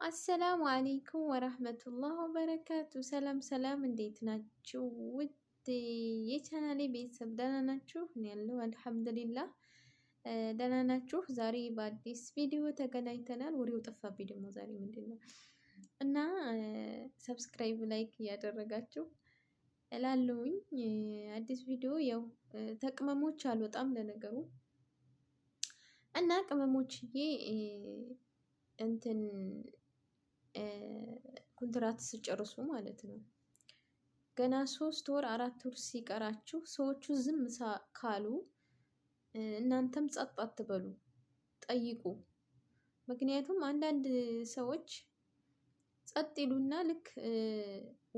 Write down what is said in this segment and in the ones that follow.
አሰላሙ አለይኩም ወራህመቱላህ ወበረካቱ። ሰላም ሰላም፣ እንዴት ናችሁ? ውድ የቻናሌ ቤተሰብ ደህና ናችሁ? እኔ ያለው አልሐምዱሊላህ ደህና ናችሁ? ዛሬ በአዲስ ቪዲዮ ተገናኝተናል። ወሬው ጠፋብኝ ደግሞ ዛሬ ምንድን ነው እና ሰብስክራይብ ላይክ እያደረጋችሁ እላለሁኝ። አዲስ ቪዲዮ ያው ተቅመሞች አልወጣም ለነገሩ እና ቅመሞችዬ እንትን ኮንትራት ስጨርሱ ማለት ነው ገና 3 ወር 4 ወር ሲቀራችሁ ሰዎቹ ዝም ካሉ እናንተም ጸጥ አትበሉ፣ ጠይቁ። ምክንያቱም አንዳንድ ሰዎች ጸጥ ይሉና ልክ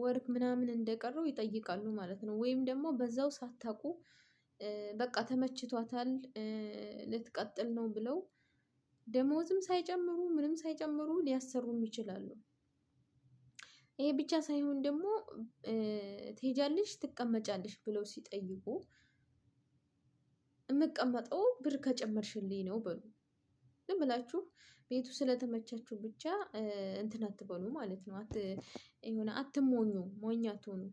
ወርክ ምናምን እንደቀረው ይጠይቃሉ ማለት ነው። ወይም ደግሞ በዛው ሳታቁ በቃ ተመችቷታል ልትቀጥል ነው ብለው ደሞዝም ሳይጨምሩ ምንም ሳይጨምሩ ሊያሰሩም ይችላሉ። ይሄ ብቻ ሳይሆን ደግሞ ትሄጃለሽ ትቀመጫለሽ ብለው ሲጠይቁ የምቀመጠው ብር ከጨመርሽልኝ ነው በሉ። ዝም ብላችሁ ቤቱ ስለተመቻችሁ ብቻ እንትን አትበሉ ማለት ነው። የሆነ አትሞኙ፣ ሞኝ አትሆኑ።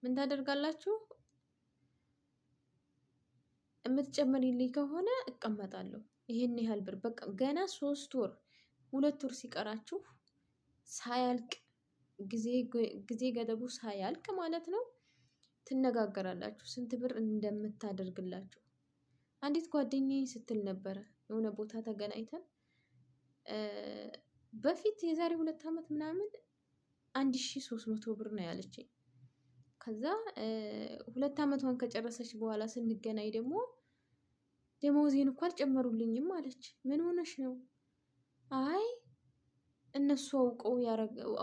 ምን ታደርጋላችሁ? የምትጨምሪልኝ ከሆነ እቀመጣለሁ ይሄን ያህል ብር በቃ ገና 3 ወር 2 ወር ሲቀራችሁ ሳያልቅ ጊዜ ገደቡ ሳያልቅ ማለት ነው ትነጋገራላችሁ ስንት ብር እንደምታደርግላችሁ። አንዲት ጓደኛዬ ስትል ነበረ የሆነ ቦታ ተገናኝተን በፊት የዛሬ 2 ዓመት ምናምን 1300 ብር ነው ያለችኝ። ከዛ 2 ዓመቷን ከጨረሰች በኋላ ስንገናኝ ደግሞ ደሞዜን እኮ አልጨመሩልኝም አለች። ምን ሆነሽ ነው? አይ እነሱ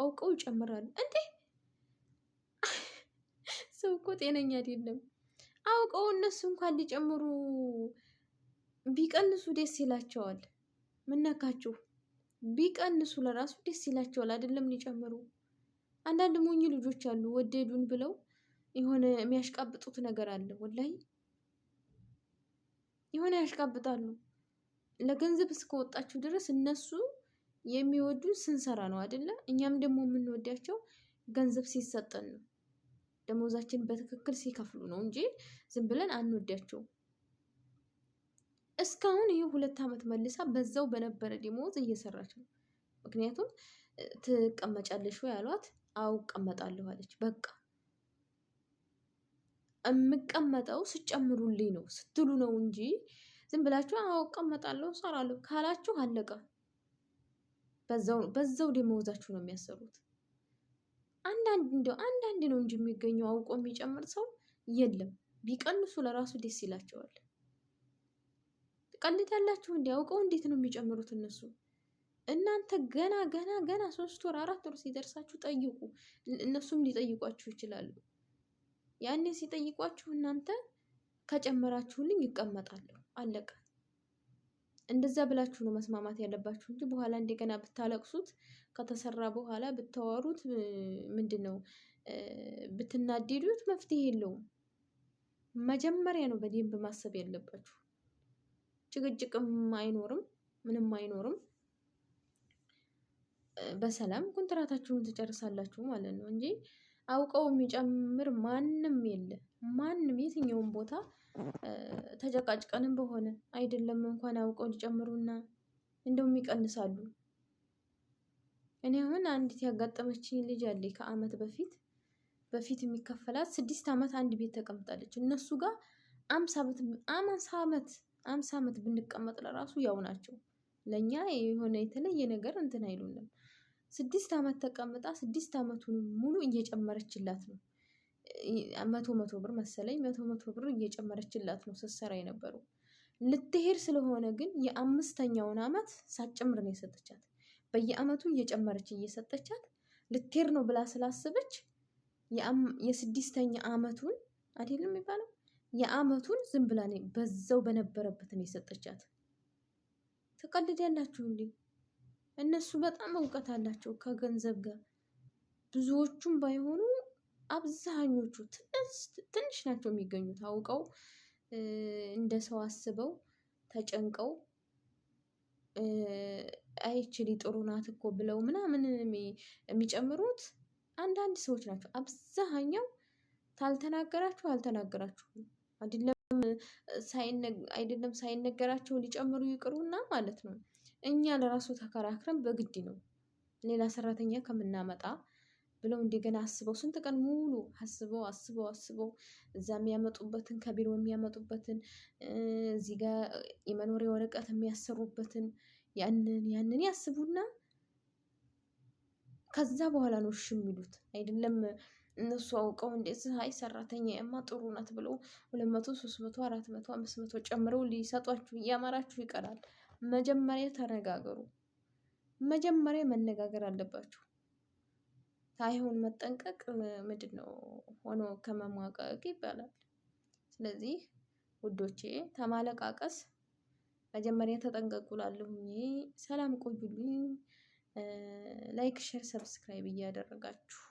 አውቀው ይጨምራሉ እንዴ? ሰው እኮ ጤነኛ አይደለም። አውቀው እነሱ እንኳን ሊጨምሩ ቢቀንሱ ደስ ይላቸዋል። ምን ነካችሁ? ቢቀንሱ ለራሱ ደስ ይላቸዋል አይደለም ሊጨምሩ። አንዳንድ ሞኝ ልጆች አሉ ወደዱን ብለው የሆነ የሚያሽቃብጡት ነገር አለ። ወላሂ የሆነ ያሽቃብጣሉ። ለገንዘብ እስከወጣችሁ ድረስ እነሱ የሚወዱን ስንሰራ ነው አይደለ? እኛም ደግሞ የምንወዳቸው ገንዘብ ሲሰጠን ነው። ደሞዛችን በትክክል ሲከፍሉ ነው እንጂ ዝም ብለን አንወዳቸውም። እስካሁን ይሄ 2 ዓመት መልሳ በዛው በነበረ ደሞዝ እየሰራች ነው። ምክንያቱም ትቀመጫለሽ ወይ አሏት። አው እቀመጣለሁ አለች። በቃ እምቀመጠው ስጨምሩልኝ ነው ስትሉ ነው እንጂ ዝም ብላችሁ አው እቀመጣለሁ እሰራለሁ ካላችሁ አለቀ። በዛው ደሞዛችሁ ነው የሚያሰሩት። አንዳንድ ነው እንጂ የሚገኘው አውቆ የሚጨምር ሰው የለም። ቢቀንሱ ለራሱ ደስ ይላቸዋል። ትቀልዳላችሁ እንዴ? አውቀው እንዴት ነው የሚጨምሩት እነሱ? እናንተ ገና 3 ወር 4 ወር ሲደርሳችሁ ጠይቁ። እነሱም ሊጠይቋችሁ ይችላሉ። ያኔ ሲጠይቋችሁ እናንተ ከጨመራችሁልኝ ይቀመጣለሁ አለቀ። እንደዛ ብላችሁ ነው መስማማት ያለባችሁ እንጂ በኋላ እንደገና ብታለቅሱት ከተሰራ በኋላ ብታወሩት ምንድነው ብትናደዱት መፍትሄ የለውም። መጀመሪያ ነው በደንብ ማሰብ ያለባችሁ። ጭቅጭቅም አይኖርም፣ ምንም አይኖርም። በሰላም ኮንትራታችሁን ትጨርሳላችሁ ማለት ነው እንጂ አውቀው የሚጨምር ማንም የለ። ማንም የትኛውም ቦታ ተጨቃጭቀንም በሆነ አይደለም እንኳን አውቀው ሊጨምሩና እንደውም ይቀንሳሉ። እኔ አሁን አንዲት ያጋጠመችኝ ልጅ አለኝ ከአመት በፊት የሚከፈላት 6 ዓመት አንድ ቤት ተቀምጣለች። እነሱ ጋር 50 ዓመት ብንቀመጥ ለራሱ ያው ናቸው። ለኛ የሆነ የተለየ ነገር እንትን አይሉንም። 6 ዓመት ተቀምጣ 6 ዓመቱን ሙሉ እየጨመረችላት ነው። 100 ብር መሰለኝ 100 ብር እየጨመረችላት ነው ስትሰራ የነበረው። ልትሄድ ስለሆነ ግን የ5ኛውን ዓመት ሳትጨምር ነው የሰጠቻት። በየአመቱ እየጨመረች እየሰጠቻት ልትሄድ ነው ብላ ስላሰበች የ6ኛ ዓመቱን አይደለም የሚባለው የአመቱን ዝም ብላ ነው በዛው በነበረበት ነው የሰጠቻት። ትቀልዳላችሁ እንዴ? እነሱ በጣም እውቀት አላቸው ከገንዘብ ጋር። ብዙዎቹም ባይሆኑ አብዛኞቹ ትንሽ ናቸው የሚገኙት። አውቀው እንደ ሰው አስበው ተጨንቀው አይችል ጥሩ ናት እኮ ብለው ምናምን የሚጨምሩት አንዳንድ ሰዎች ናቸው። አብዛኛው ታልተናገራችሁ አልተናገራችሁም አይደለም ሳይነገራቸው ሊጨምሩ ይቅሩና ማለት ነው። እኛ ለራሱ ተከራክረን በግድ ነው ሌላ ሰራተኛ ከምናመጣ ብለው እንደገና አስበው ስንት ቀን ሙሉ አስበው እዛ የሚያመጡበትን ከቢሮ የሚያመጡበትን እዚህ ጋር የመኖሪያ ወረቀት የሚያሰሩበትን ያንን ያስቡና ከዛ በኋላ ነው እሺ የሚሉት። አይደለም እነሱ አውቀው እንዴት አይ ሰራተኛዬማ ጥሩ ናት ብለው 200 300 400 500 ጨምረው ሊሰጧችሁ እያማራችሁ ይቀራል። መጀመሪያ ተነጋገሩ። መጀመሪያ መነጋገር አለባችሁ። ሳይሆን መጠንቀቅ ምንድነው ሆኖ ከመሟቀቅ ይባላል። ስለዚህ ውዶቼ ተማለቃቀስ መጀመሪያ ተጠንቀቁ እላለሁኝ። ሰላም ቆዩልኝ። ላይክ ሼር ሰብስክራይብ እያደረጋችሁ